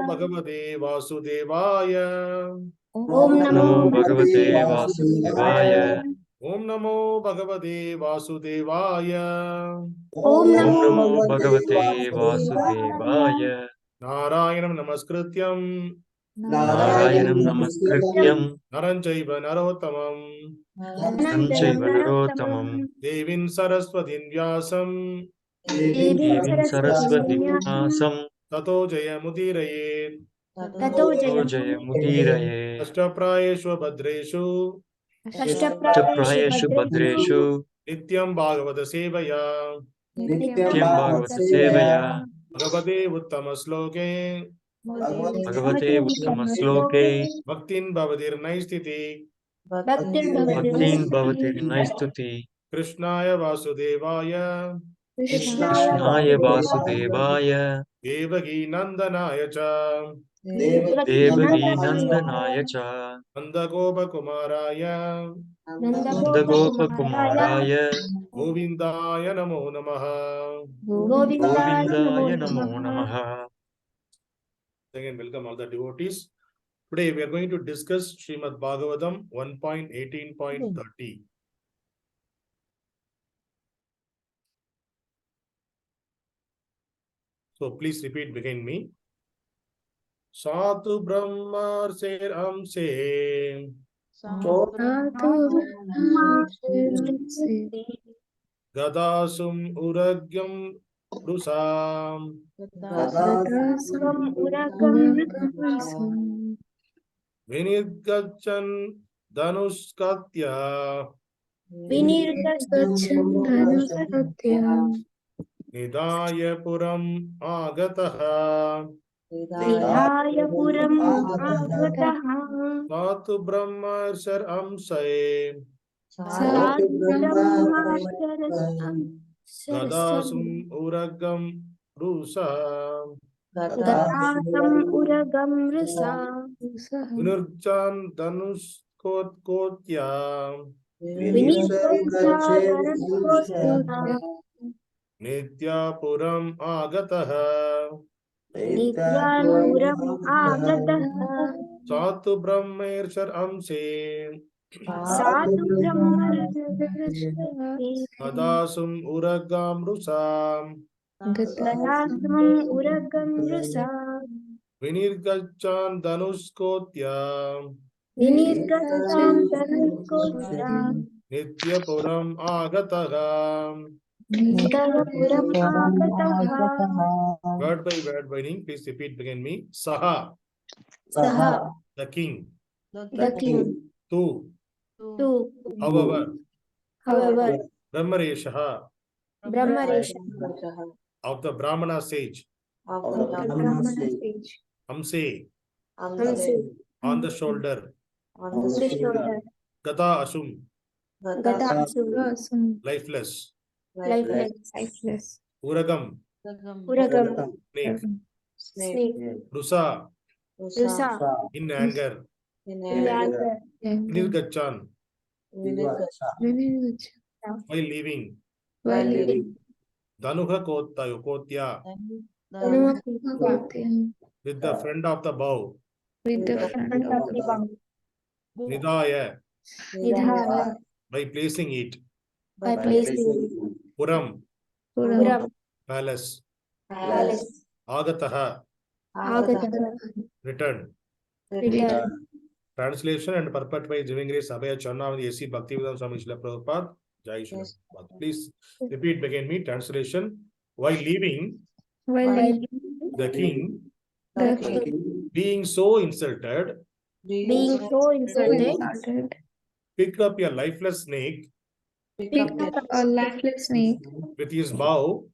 Bhagavate Vasudevaya. Om Namo Bhagavate Vasudevaya. Om Namo Bhagavate Vasudevaya. Om Namo Bhagavate Vasudevaya. Om Namo Bhagavate Vasudevaya. Narayanam Namaskrityam Narayanam Namaskrityam Naranchaiva Narottamam Namchaiva Narottamam Devim Saraswatim Vyasam Devim Saraswati Vyasam Tato Jayamudiraye Tato Jayamudiraye Ashtaprayeshu Bhadreshu Ashtaprayeshu Bhadreshu Nityam Bhagavata Sevaya Nityam Bhagavata Sevaya Bhagavate Uttama Sloke Bhagavate Uttama Sloke Bhaktin Bhavadir Naistiti Bhaktin Bhavati Naistuti Krishnaya Vasudevaya Krishnaya Vasudevaya Devaki Nandanaya Cha Devaki Nandanaya Cha Nandagopa Kumaraya Nandagopa Kumaraya Govindaya Namo Namaha. Govindaya Namo Namaha. Again, welcome all the devotees. Today we are going to discuss Srimad Bhagavatam 1.18.30. So please repeat behind me. Satu brahma-ṛṣer aṁse gatāsum uragaṁ ruṣā vinirgacchan dhanuṣ-koṭyā nidhāya puram āgataḥ satu brahma-ṛṣer aṁse gatāsum uragaṁ ruṣā vinirgacchan dhanuṣ-koṭyā nidhāya puram āgataḥ satu brahma-ṛṣer aṁse gatāsum uragaṁ ruṣā vinirgacchan dhanuṣ-koṭyā nidhāya puram āgataḥ. Word by word meaning, please repeat behind me. Saha, the king. Tu, however. Brahma-ṛṣah, of the brahmana sage. Aṁse, on the shoulder. Gatāsum, lifeless. Uragaṁ, snake. Ruṣā, in anger. Vinirgacchan, while leaving. dhanuṣ-koṭyā, with the front of the bow. Nidhāya, by placing it. Puram, palace. Āgataḥ, return. Translation and purport by Divine Grace Abhaya Charnavadi A.C. Bhaktivedanta Swami Srila Prabhupada. Jai Shri. Please repeat behind me. Translation. While leaving, the king, being so insulted, picked up a lifeless snake with his bow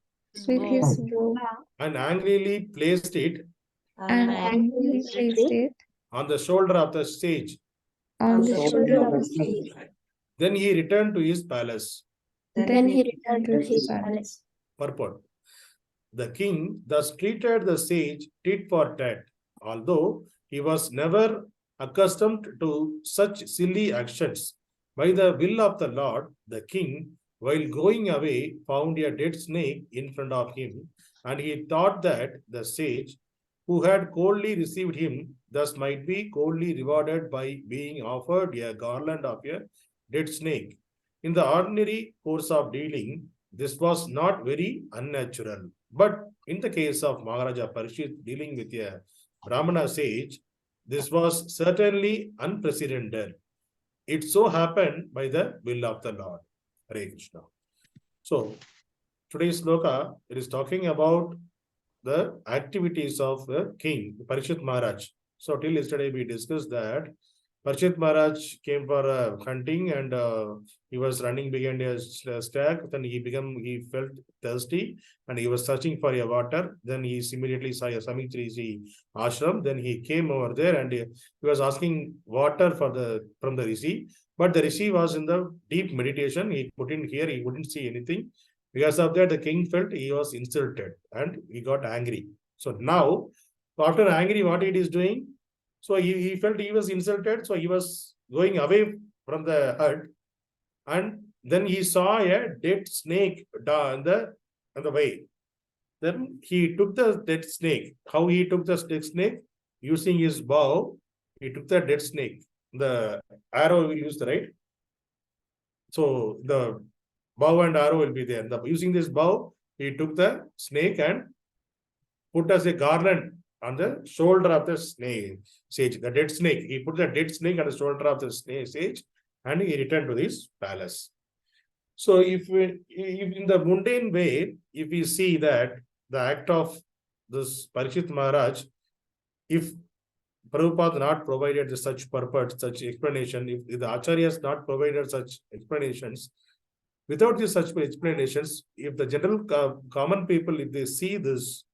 and angrily placed it on the shoulder of the sage. Then he returned to his palace. Purport. The king thus treated the sage tit for tat. Although he was never accustomed to such silly actions, by the will of the Lord, the king while going away, found a dead snake in front of him, and he thought that the sage, who had coldly received him, thus might be coldly rewarded by being offered a garland of a dead snake. In the ordinary course of dealing, this was not very unnatural. But in the case of Mahārāja Parīkṣit dealing with a brāhmaṇa sage, this was certainly unprecedented. It so happened by the will of the Lord. Hare Krishna. So, today's sloka, it is talking about the activities of the king, Parīkṣit Maharaj. So, till yesterday we discussed that Parīkṣit Maharaj came for hunting, and he was running behind a stag. Then he felt thirsty and he was searching for a water. Then he immediately saw a Samitri ashram. Then he came over there and he was asking water from the Rishi. But the Rishi was in the deep meditation. He couldn't hear, he wouldn't see anything. Because of that, the king felt he was insulted and he got angry. So now, after angry, what it is doing? So he felt he was insulted. So he was going away from the hut. And then he saw a dead snake on the way. Then he took the dead snake. How he took the dead snake? Using his bow, he took the dead snake. The arrow will use, right? So the bow and arrow will be there. Using this bow, he took the snake and put as a garland on the shoulder of the sage, the dead snake. He put the dead snake on the shoulder of the sage and he returned to his palace. So if in the mundane way, if we see that the act of this Parīkṣit Maharaj, if Prabhupada not provided such purport, such explanation, if the Acharyas not provided such explanations, without these such explanations, if the general common people, if they see this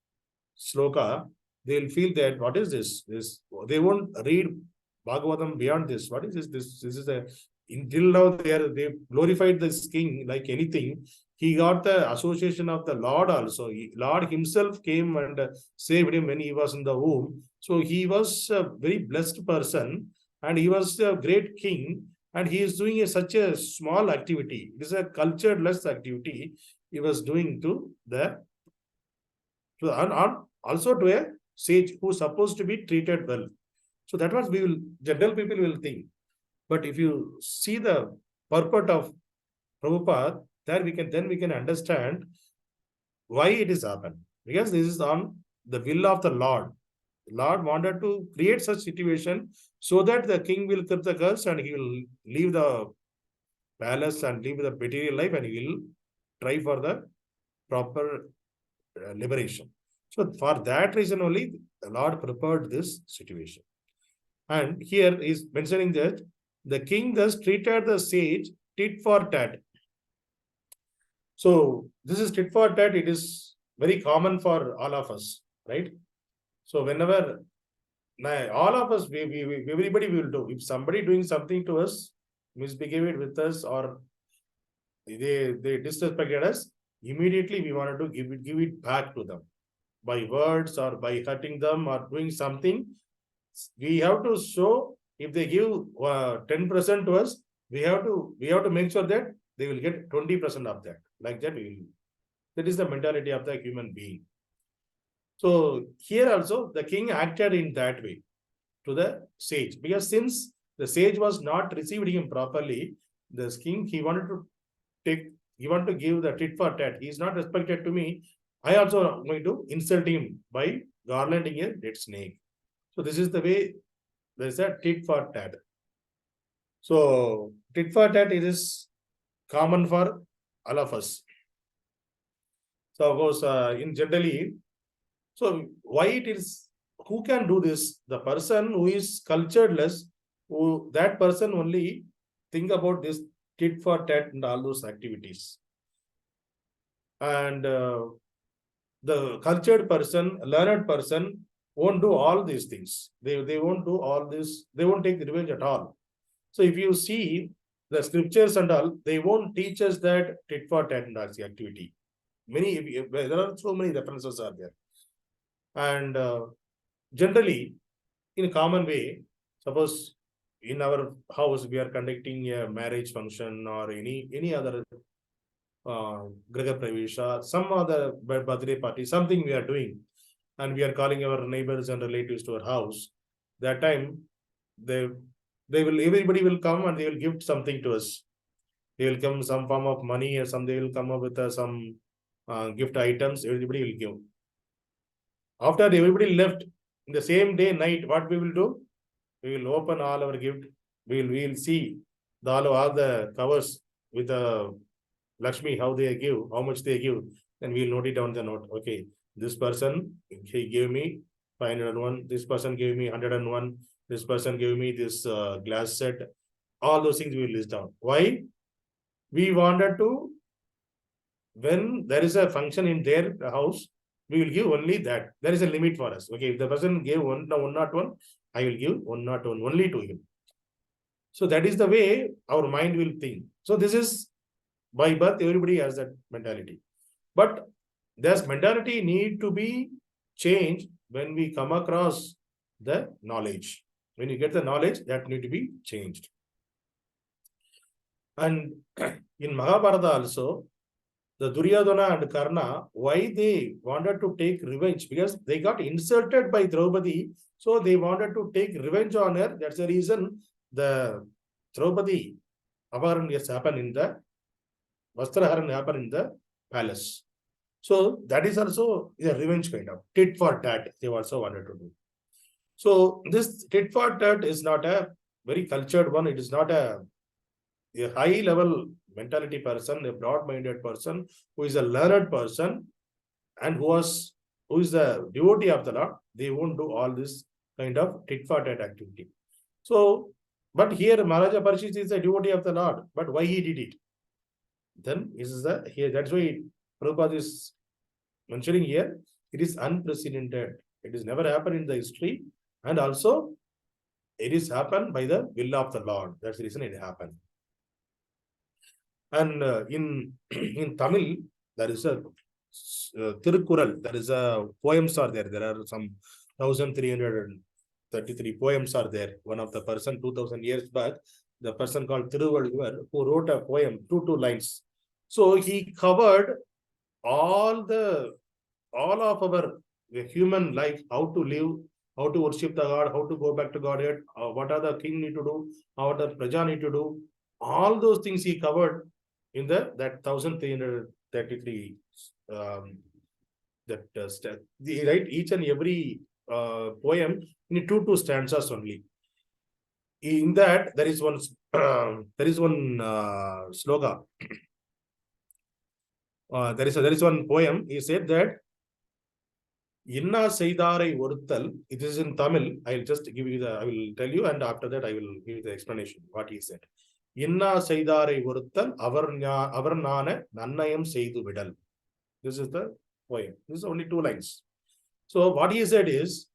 sloka, they'll feel that what is this? They won't read Bhagavatam beyond this. What is this? This is until now they glorified this king like anything. He got the association of the Lord also. Lord himself came and saved him when he was in the womb. So he was a very blessed person and he was a great king, and he is doing such a small activity. It is a cultured-less activity he was doing also to a sage who is supposed to be treated well. So that was general people will think. But if you see the purport of Prabhupada, then we can understand why it is happened. Because this is on the will of the Lord. The Lord wanted to create such situation so that the king will keep the curse and he will leave the palace and leave the material life and he will try for the proper liberation. So for that reason only, the Lord prepared this situation. And here is mentioning that the king thus treated the sage tit for tat. So this is tit for tat. It is very common for all of us, right? So whenever all of us, everybody will do. If somebody doing something to us, misbehaved with us, or they disrespected us, immediately we wanted to give it back to them by words or by hurting them or doing something. We have to show, if they give 10% to us, we have to make sure that they will get 20% of that. Like that, that is the mentality of the human being. So here also the king acted in that way to the sage, because since the sage was not received him properly, the king, he wanted to give the tit for tat. He is not respected to me. I also am going to insult him by garlanding a dead snake. So this is the way there is a tit for tat. So tit for tat is common for all of us. So of course, in generally, so why it is, who can do this? The person who is culturedless, that person only think about this tit for tat and all those activities. And the cultured person, learned person won't do all these things. They won't do all this. They won't take the revenge at all. So if you see the scriptures and all, they won't teach us that tit for tat and activity. There are so many references are there. And generally, in a common way, suppose in our house we are conducting a marriage function or any other Graha Pravisha, some other birthday party, something we are doing, and we are calling our neighbors and relatives to our house. That time, they will, everybody will come and they will give something to us. They will come some form of money or some, they will come up with some gift items. Everybody will give. After everybody left, in the same day night, what we will do? We will open all our gift. We will see all the covers with the Lakshmi, how they give, how much they give, and we'll note it down the note. Okay, this person, he gave me 501. This person gave me 101. This person gave me this glass set. All those things we will list down. Why? We wanted to, when there is a function in their house, we will give only that. There is a limit for us. Okay, if the person gave 101, I will give 101 only to him. So that is the way our mind will think. So this is by birth, everybody has that mentality. But this mentality need to be changed when we come across the knowledge. When you get the knowledge, that need to be changed. And in Mahabharata also, the Duryodhana and Karna, why they wanted to take revenge? Because they got insulted by Draupadi, so they wanted to take revenge on her. That's the reason the Draupadi Avaran has happened in the Vastraharan happened in the palace. So that is also a revenge kind of tit for tat they also wanted to do. So this tit for tat is not a very cultured one. It is not a high level mentality person, a broad-minded person who is a learned person and who is the devotee of the Lord. They won't do all this kind of tit for tat activity. So, but here Mahārāja Parīkṣit is a devotee of the Lord. But why he did it? Then is the here. That's why Purport is mentioning here. It is unprecedented. It has never happened in the history, and also it is happened by the will of the Lord. That's the reason it happened. And in Tamil, there is a Tirukkural. There is a poems are there. There are some 1,333 poems are there. One of the person 2,000 years back, the person called Thiruvalluvar, who wrote a poem, two lines. So he covered all of our human life, how to live, how to worship the God, how to go back to Godhead, what are the king need to do, how the praja need to do. All those things he covered in that 1,333 he write each and every poem in two stanzas only. In that there is one sloka. There is one poem. He said that Inna Seidarai Oruttal. It is in Tamil. I will tell you, and after that I will give you the explanation what he said. Inna Seidarai Oruttal Avarnana Nannayam Seidu Vidal. This is the poem. This is only 2 lines. So what he said is,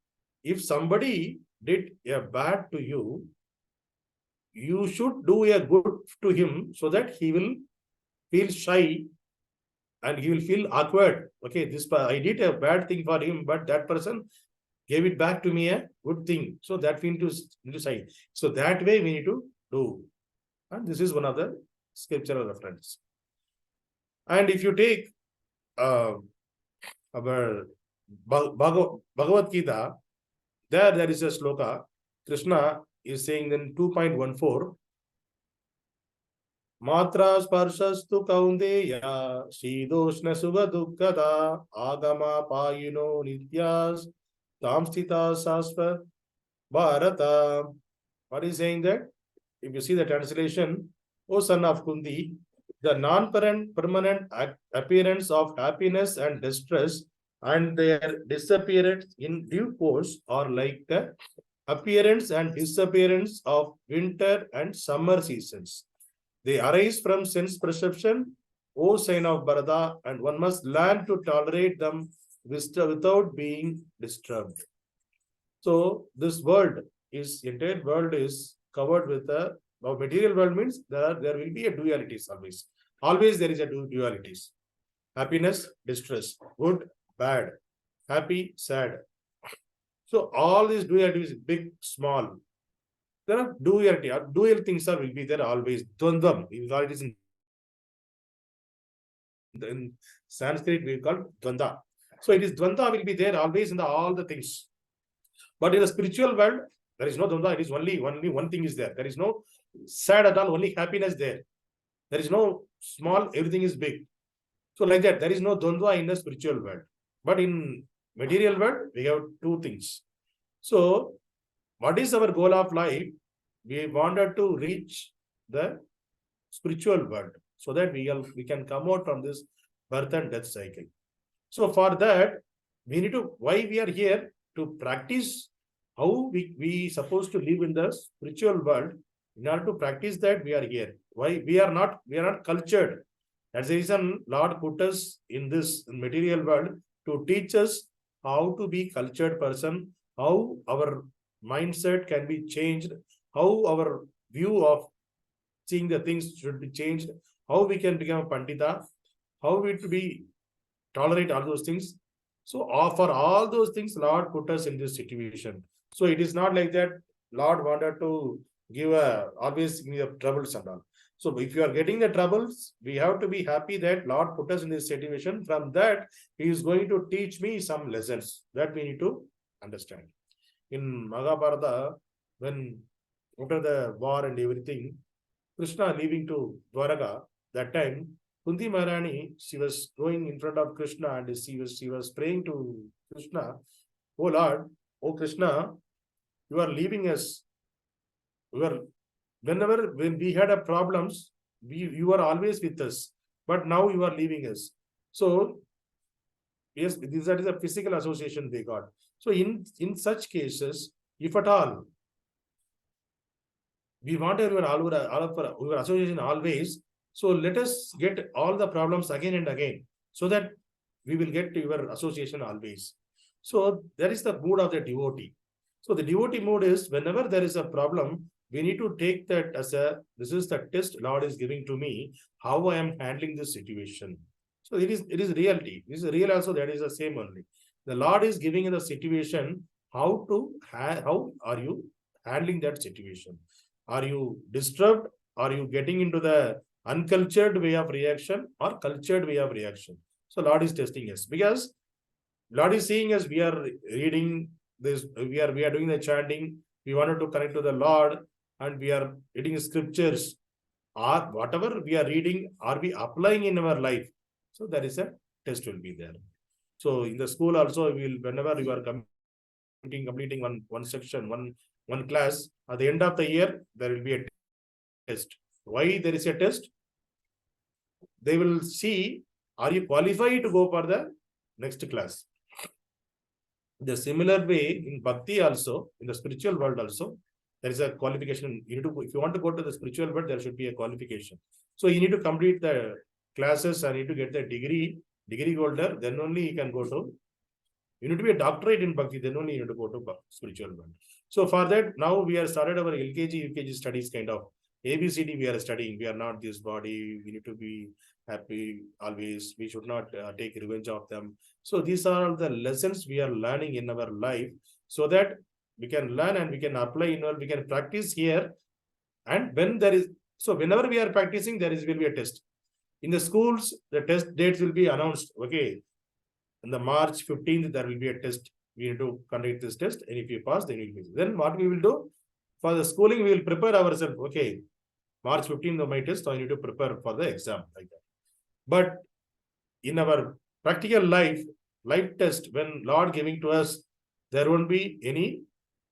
if somebody did a bad to you, you should do a good to him so that he will feel shy and he will feel awkward. Okay, I did a bad thing for him, but that person gave it back to me a good thing. So that we need to side. So that way we need to do. And this is one of the scriptural references. And if you take our Bhagavad Gita, there is a sloka. Krishna is saying in 2.14, Matra sparsastu kaundeya Sidoshna suga dukkada Agama payino nityas Tamstita sasva Bharata. What is saying that? If you see the translation, O son of Kundi, the non-permanent appearance of happiness and distress and their disappearance in due course are like the appearance and disappearance of winter and summer seasons. They arise from sense perception, O sign of Bharata, and one must learn to tolerate them without being disturbed. So this entire world is covered with the material world means there will be a dualities always. Always there is a dualities. Happiness, distress, good, bad, happy, sad. So all these dualities, big, small. There are duality. Dual things will be there always. Dvandvam. It is in in Sanskrit we call dvanda. So it is dvanda will be there always in all the things. But in the spiritual world, there is no dvanda. It is only one thing is there. There is no sad at all. Only happiness there. There is no small. Everything is big. So like that, there is no dvanda in the spiritual world. But in material world, we have two things. So what is our goal of life? We wanted to reach the spiritual world so that we can come out from this birth and death cycle. So for that, we need to, why we are here? To practice how we supposed to live in the spiritual world. In order to practice that, we are here. Why? We are not cultured. That's the reason Lord put us in this material world to teach us how to be cultured person, how our mindset can be changed, how our view of seeing the things should be changed, how we can become a pandita, how we to be tolerate all those things. So for all those things, Lord put us in this situation. So it is not like that Lord wanted to always give the troubles and all. So if you are getting the troubles, we have to be happy that Lord put us in this situation. From that, He is going to teach me some lessons that we need to understand. In Mahabharata, when after the war and everything, Krishna leaving to Dwaraka, that time, Kunti Maharani, she was going in front of Krishna and she was praying to Krishna, "Oh Lord, oh Krishna, you are leaving us. When we had a problems, you are always with us, but now you are leaving us." So yes, that is a physical association they got. So in such cases, if at all we want our association always, so let us get all the problems again and again, so that we will get your association always. So that is the mood of the devotee. So the devotee mood is, whenever there is a problem, we need to take that as this is the test Lord is giving to me, how I am handling this situation. So it is reality. This is real also, that is the same only. The Lord is giving in the situation, how are you handling that situation? Are you disturbed? Are you getting into the uncultured way of reaction or cultured way of reaction? So Lord is testing us, because Lord is seeing us, we are reading this, we are doing the chanting, we wanted to connect to the Lord, and we are reading scriptures, or whatever we are reading, are we applying in our life? So there is a test will be there. So in the school also, whenever you are completing one section, one class, at the end of the year, there will be a test. Why there is a test? They will see, are you qualified to go for the next class? The similar way in bhakti also, in the spiritual world also, there is a qualification. If you want to go to the spiritual world, there should be a qualification. So you need to complete the classes and need to get the degree holder, then only you can go to, you need to be a doctorate in bhakti, then only you need to go to spiritual world. So for that, now we have started our LKG, UKG studies kind of. ABCD we are studying. We are not this body. We need to be happy always. We should not take revenge of them. So these are all the lessons we are learning in our life, so that we can learn and we can apply, we can practice here. And when there is, so whenever we are practicing, will be a test. In the schools, the test dates will be announced. Okay, on the March 15th, there will be a test. We need to conduct this test, and if you pass, then we will. Then what we will do? For the schooling, we will prepare ourselves. Okay, March 15th of my test, so I need to prepare for the exam, like that. But in our practical life test, when Lord giving to us, there won't be any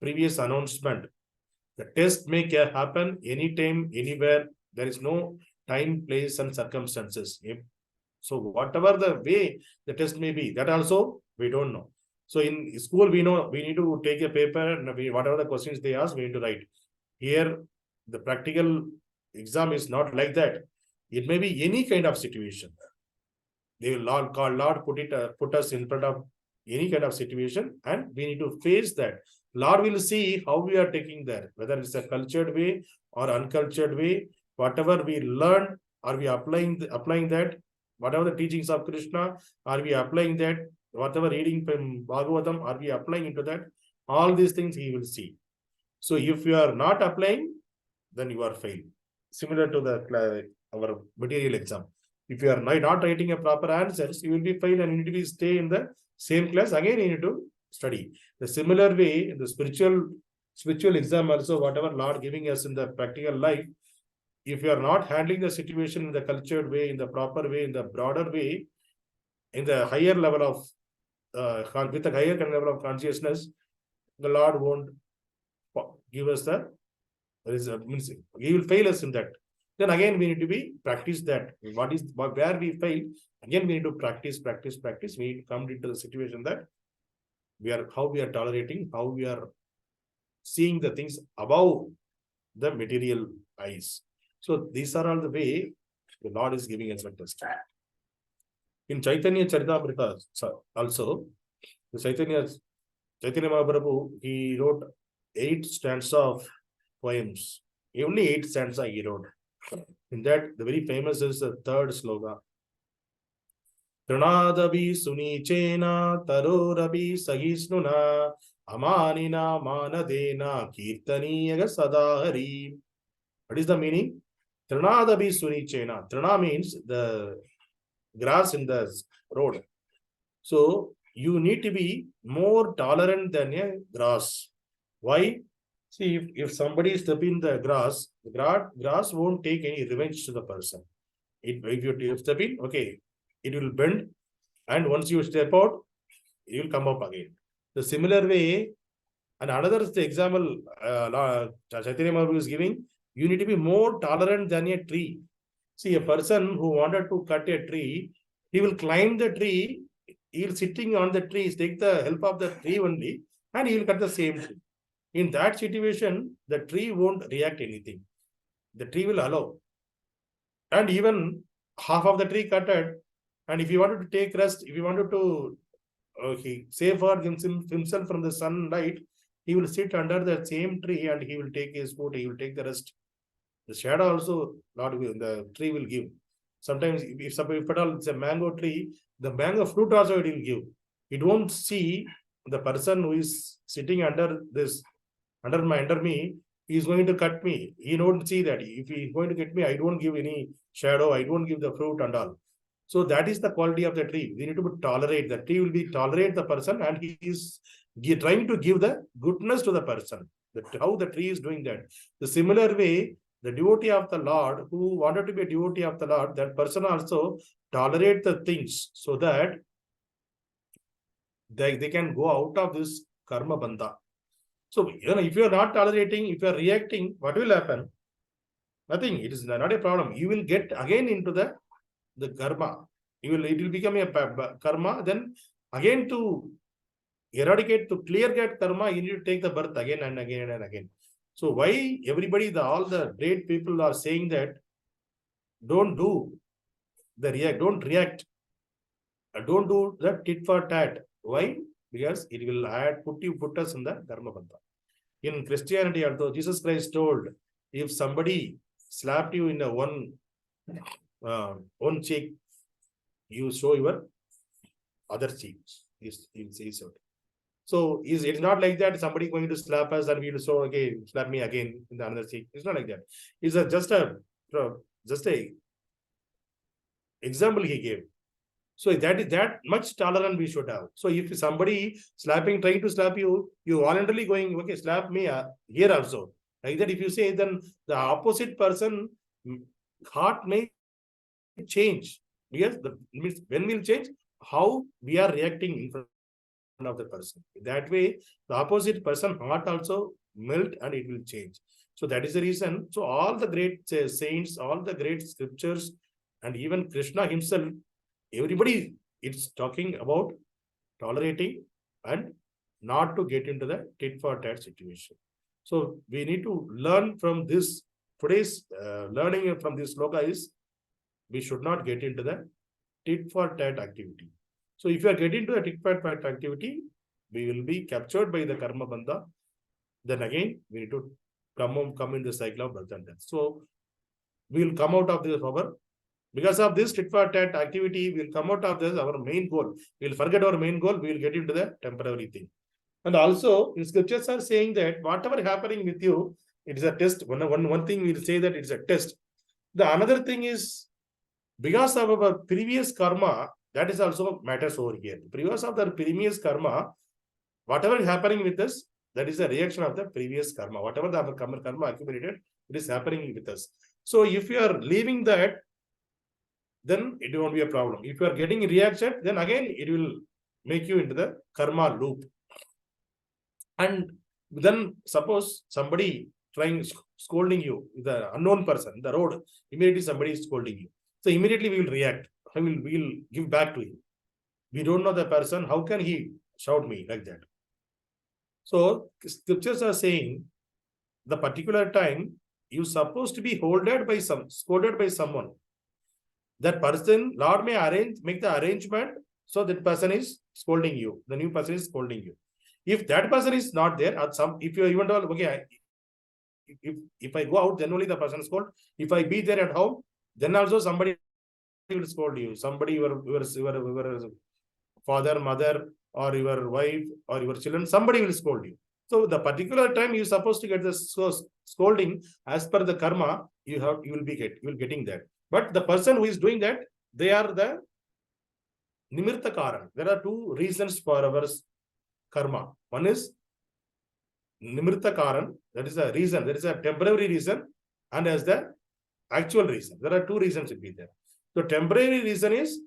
previous announcement. The test may happen anytime, anywhere. There is no time, place, and circumstances. So whatever the way the test may be, that also we don't know. So in school, we know we need to take a paper, and whatever the questions they ask, we need to write. Here, the practical exam is not like that. It may be any kind of situation. They will Lord put us in front of any kind of situation, and we need to face that. Lord will see how we are taking that, whether it's a cultured way or uncultured way. Whatever we learn, are we applying that? Whatever the teachings of Krishna, are we applying that? Whatever reading from Bhagavatam, are we applying into that? All these things He will see. So if you are not applying, then you are failed. Similar to our material exam. If you are not writing a proper answers, you will be failed and you need to be stay in the same class. Again, you need to study. The similar way, in the spiritual exam also, whatever Lord giving us in the practical life, if you are not handling the situation in the cultured way, in the proper way, in the broader way, in the higher level of with a higher level of consciousness, the Lord won't give us the result. Means He will fail us in that. Then again we need to be practice that. Where we fail, again we need to practice. We need to come into the situation that how we are tolerating, how we are seeing the things above the material eyes. So these are all the way the Lord is giving us a test. In Chaitanya Charitamrita also, the Chaitanya Mahaprabhu, he wrote 8 stanzas of poems. Only 8 stanzas he wrote. In that, the very famous is the 3rd sloka. Trinadabi sunichena tarorabi sahisnuna amanina manadena kirtaniyaga sadahari. What is the meaning? Trinadabi sunichena. Trina means the grass in the road. So you need to be more tolerant than a grass. Why? See, if somebody step in the grass won't take any revenge to the person. If you step in, okay, it will bend, and once you step out, it will come up again. The similar way, and another example Chaitanya Mahaprabhu is giving, you need to be more tolerant than a tree. See, a person who wanted to cut a tree, he will climb the tree, he will sitting on the tree, take the help of the tree only, and he will cut the same tree. In that situation, the tree won't react anything. The tree will allow. And even half of the tree cutted, and if he wanted to take rest, if he wanted to safeguard himself from the sunlight, he will sit under the same tree and he will take his food, he will take the rest. The shadow also, the tree will give. Sometimes, if at all it's a mango tree, the mango fruit also it will give. It won't see the person who is sitting under me, he is going to cut me. He don't see that. If he is going to get me, I don't give any shadow, I don't give the fruit and all. So that is the quality of the tree. We need to tolerate. The tree will tolerate the person, and he is trying to give the goodness to the person. How the tree is doing that. The similar way, the devotee of the Lord, who wanted to be a devotee of the Lord, that person also tolerate the things so that they can go out of this karma bandha. So, if you are not tolerating, if you are reacting, what will happen? Nothing. It is not a problem. You will get again into the karma. It will become a karma. Then again to eradicate, to clear that karma, you need to take the birth again and again and again. So why everybody, all the great people are saying that don't do the react, don't react, don't do the tit for tat. Why? Because it will put us in the karma bandha. In Christianity, although Jesus Christ told, if somebody slapped you in the one cheek, you show your other cheek. So it's not like that somebody going to slap us and we will show, okay, slap me again in the other cheek. It's not like that. It's just a example he gave. So that much tolerance we should have. So if somebody trying to slap you, you voluntarily going, okay, slap me here also. Like that, if you say, then the opposite person heart may change. Because when will change? How we are reacting in front of the person. That way, the opposite person heart also melt and it will change. So that is the reason. So all the great saints, all the great scriptures, and even Krishna himself, everybody is talking about tolerating and not to get into the tit for tat situation. So we need to learn from this. Today's learning from this sloka is we should not get into the tit for tat activity. So if you are getting into the tit for tat activity, we will be captured by the karma bandha. Then again, we need to come in the cycle of birth and death. So we will come out of this because of this tit for tat activity, we will come out of this our main goal. We will forget our main goal. We will get into the temporary thing. And also, in scriptures are saying that whatever happening with you, it is a test. One thing we will say that it's a test. The another thing is because of our previous karma, that is also matters over here. Because of the previous karma, whatever is happening with us, that is a reaction of the previous karma. Whatever the karma accumulated, it is happening with us. So if you are leaving that, then it won't be a problem. If you are getting reaction, then again it will make you into the karma loop. And then suppose somebody scolding you, the unknown person, the road, immediately somebody is scolding you. So immediately we will react. We will give back to him. We don't know the person. How can he shout me like that? So scriptures are saying the particular time you're supposed to be scolded by someone. That person, Lord may make the arrangement so that person is scolding you. The new person is scolding you. If that person is not there, if you even told, okay, if I go out, then only the person is scolded. If I be there at home, then also somebody will scold you. Somebody, your father, mother, or your wife, or your children, somebody will scold you. So the particular time you're supposed to get the scolding as per the karma, you will be getting that. But the person who is doing that, they are the nimirta karan. There are two reasons for our karma. One is nimirta karan, that is a reason, that is a temporary reason, and as the actual reason. There are two reasons will be there. So temporary reason is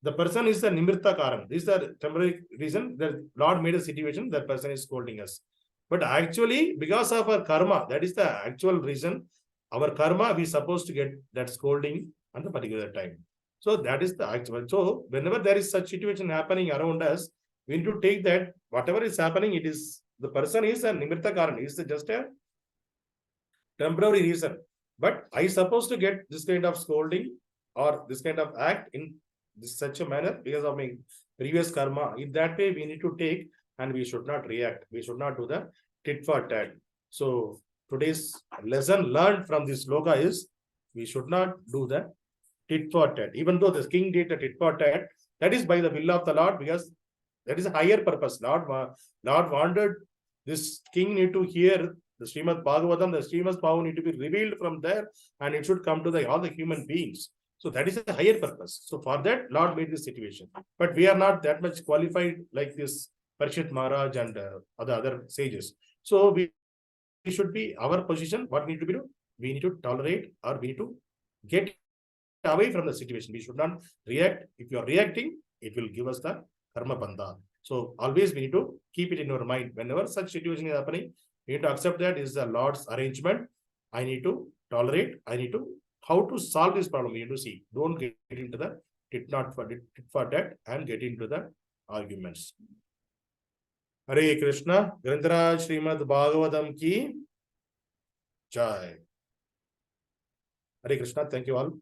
the person is the nimirta karan. This is the temporary reason that Lord made a situation that person is scolding us. But actually, because of our karma, that is the actual reason. Our karma, we supposed to get that scolding at the particular time. So that is the actual. So whenever there is such situation happening around us, we need to take that whatever is happening, it is the person is a nimirta karan. Is just a temporary reason. But I supposed to get this kind of scolding or this kind of act in such a manner because of my previous karma. In that way, we need to take and we should not react. We should not do the tit for tat. So today's lesson learned from this sloka is we should not do the tit for tat. Even though the king did the tit for tat, that is by the will of the Lord, because that is a higher purpose. Lord wanted this king need to hear the Srimad Bhagavatam, the Srimad Bhagavatam need to be revealed from there, and it should come to all the human beings. So that is a higher purpose. So for that, Lord made this situation. But we are not that much qualified like this Parīkṣit Maharaj and the other sages. So we should be, our position, what we need to be do? We need to tolerate or we need to get away from the situation. We should not react. If you are reacting, it will give us the karma bandha. So always we need to keep it in our mind. Whenever such situation is happening, we need to accept that is the Lord's arrangement. I need to tolerate. I need to how to solve this problem. We need to see. Don't get into the tit for tat and get into the arguments. Hare Krishna. Grantaraj Srimad Bhagavatam ki Jai. Hare Krishna. Thank you all.